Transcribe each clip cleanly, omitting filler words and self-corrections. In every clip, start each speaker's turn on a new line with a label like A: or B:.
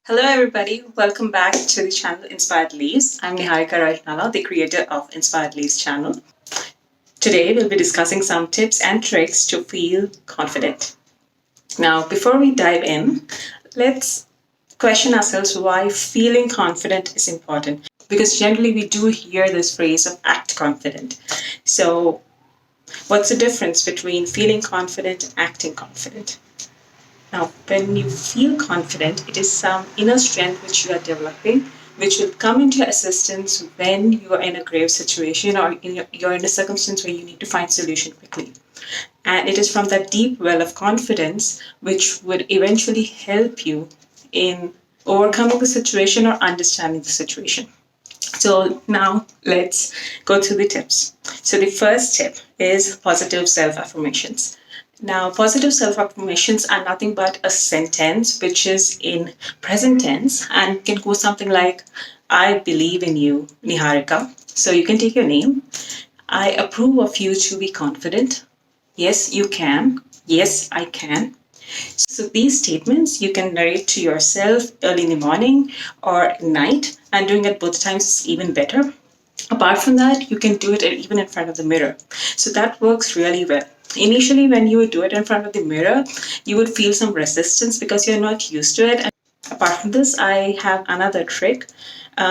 A: Hello, everybody. Welcome back to the channel Inspired Leaves. I'm Niharika Rajnala, the creator of Inspired Leaves channel. Today, we'll be discussing some tips and tricks to feel confident. Now, before we dive in, let's question ourselves why feeling confident is important. Because generally, we do hear this phrase of act confident. So, what's the difference between feeling confident and acting confident? Now, when you feel confident, it is some inner strength which you are developing, which will come into assistance when you are in a grave situation or you're in a circumstance where you need to find solution quickly. And it is from that deep well of confidence which would eventually help you in overcoming the situation or understanding the situation. So now let's go through the tips. So the first tip is positive self affirmations. Now, positive self affirmations are nothing but a sentence which is in present tense and can go something like, I believe in you, Niharika. So you can take your name. I approve of you to be confident. Yes, you can. Yes, I can. So these statements you can narrate to yourself early in the morning or at night, and doing it both times is even better. Apart from that, you can do it even in front of the mirror. So that works really well. Initially, when you would do it in front of the mirror, you would feel some resistance because you're not used to it. And apart from this, I have another trick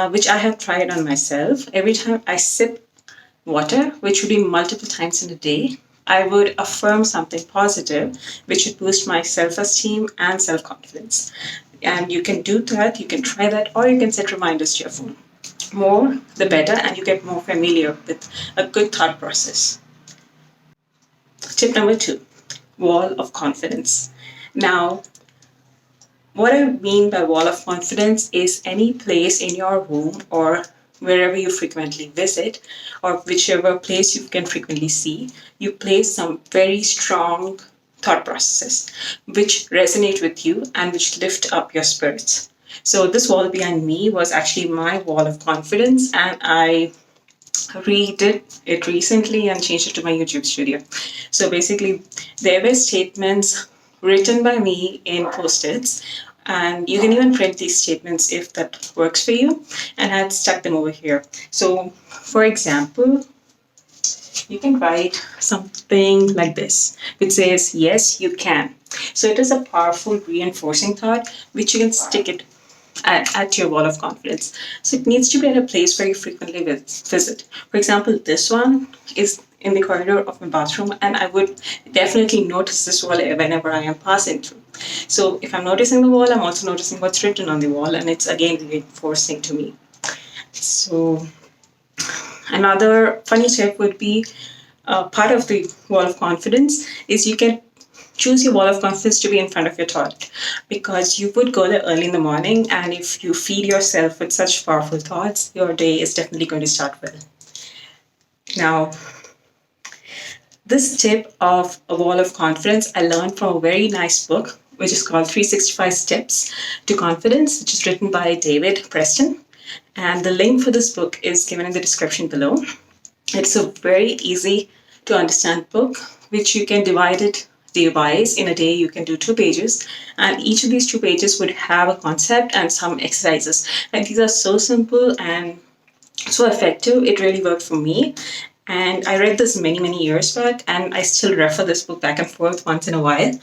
A: which I have tried on myself. Every time I sip water, which would be multiple times in a day, I would affirm something positive, which would boost my self esteem and self confidence. And you can do that, you can try that, or you can set reminders to your phone. More, the better, and you get more familiar with a good thought process. Tip number two, wall of confidence. Now, what I mean by wall of confidence is any place in your room or wherever you frequently visit or whichever place you can frequently see, you place some very strong thought processes which resonate with you and which lift up your spirits. So this wall behind me was actually my wall of confidence, and I redid it recently and changed it to my YouTube studio. So basically, there were statements written by me in post-its, and you can even print these statements if that works for you, and I had stuck them over here. So, for example, you can write something like this, which says, yes, you can. So it is a powerful reinforcing thought which you can stick it at your wall of confidence. So it needs to be at a place where you frequently visit. For example, this one is in the corridor of my bathroom, and I would definitely notice this wall whenever I am passing through. So if I'm noticing the wall, I'm also noticing what's written on the wall, and it's again reinforcing to me. So another funny tip would be part of the wall of confidence is you can choose your wall of confidence to be in front of your toilet, because you would go there early in the morning, and if you feed yourself with such powerful thoughts, your day is definitely going to start well. Now, this tip of a wall of confidence I learned from a very nice book which is called 365 Steps to Confidence, which is written by David Preston, and the link for this book is given in the description below. It's a very easy to understand book which you can divide it day-wise. In a day, you can do 2 pages, and each of these 2 pages would have a concept and some exercises. And these are so simple and so effective. It really worked for me. And I read this many, many years back, and I still refer this book back and forth once in a while.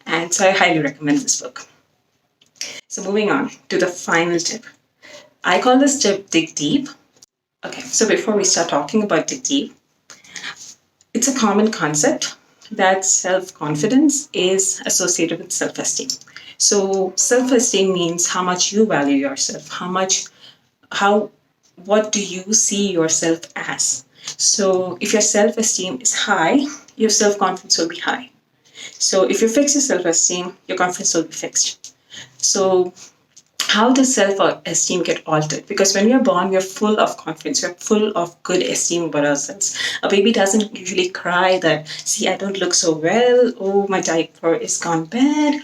A: And so I highly recommend this book. So moving on to the final tip. I call this tip Dig Deep. Okay, so before we start talking about Dig Deep, it's a common concept that self-confidence is associated with self-esteem. So self-esteem means how much you value yourself, what do you see yourself as. So if your self-esteem is high, your self-confidence will be high. So if you fix your self-esteem, your confidence will be fixed. So how does self-esteem get altered? Because when we're born, we're full of confidence, we're full of good esteem about ourselves. A baby doesn't usually cry that, see, I don't look so well, oh, my diaper is gone bad.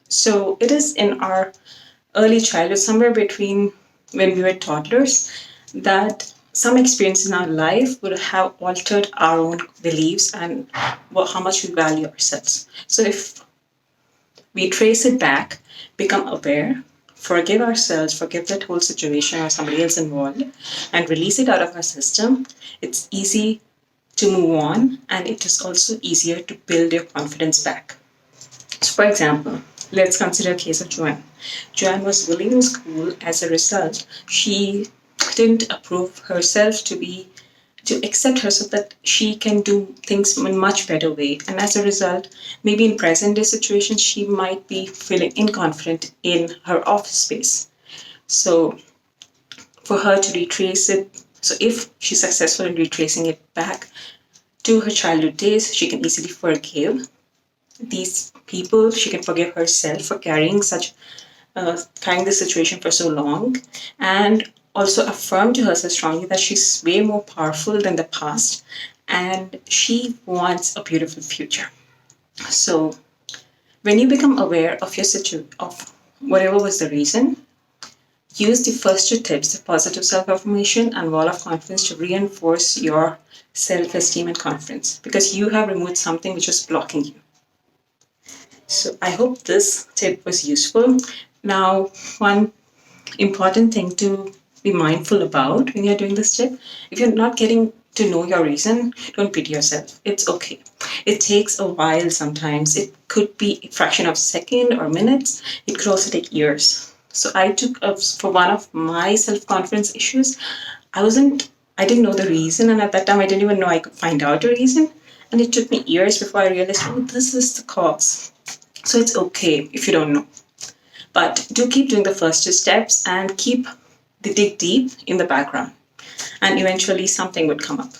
A: So it is in our early childhood, somewhere between when we were toddlers, that some experiences in our life would have altered our own beliefs and how much we value ourselves. So if we trace it back, become aware, forgive ourselves, forgive that whole situation or somebody else involved, and release it out of our system, it's easy to move on, and it is also easier to build your confidence back. So, for example, let's consider a case of Joanne. Joanne was bullied in school. As a result, she didn't approve herself to accept herself that she can do things in a much better way. And as a result, maybe in present day situations, she might be feeling inconfident in her office space. So for her to retrace it, so if she's successful in retracing it back to her childhood days, she can easily forgive these people. She can forgive herself for carrying this situation for so long, and also affirm to herself strongly that she's way more powerful than the past, and she wants a beautiful future. So when you become aware of of whatever was the reason, use the first two tips, the positive self-affirmation and wall of confidence, to reinforce your self-esteem and confidence, because you have removed something which was blocking you. So I hope this tip was useful. Now, one important thing to be mindful about when you're doing this tip, if you're not getting to know your reason, don't pity yourself. It's okay. It takes a while sometimes. It could be a fraction of a second or minutes. It could also take years. So I took for one of my self-confidence issues, I didn't know the reason, and at that time I didn't even know I could find out a reason. And it took me years before I realized, oh, this is the cause. So it's okay if you don't know. But do keep doing the first two steps and keep the dig deep in the background. And eventually something would come up.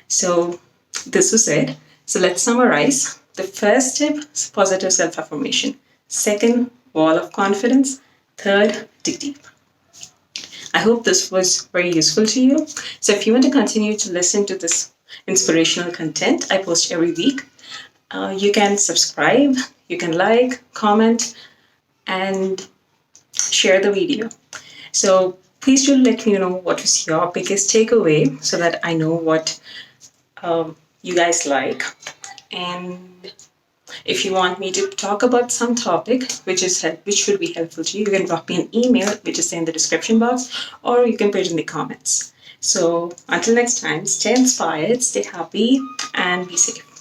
A: So this was it. So let's summarize. The first tip is positive self-affirmation. Second, wall of confidence. Third, dig deep. I hope this was very useful to you. So if you want to continue to listen to this inspirational content I post every week, you can subscribe, you can like, comment, and share the video. So please do let me know what was your biggest takeaway so that I know what you guys like. And if you want me to talk about some topic which should be helpful to you, you can drop me an email, which is in the description box, or you can put it in the comments. So until next time, stay inspired, stay happy, and be safe.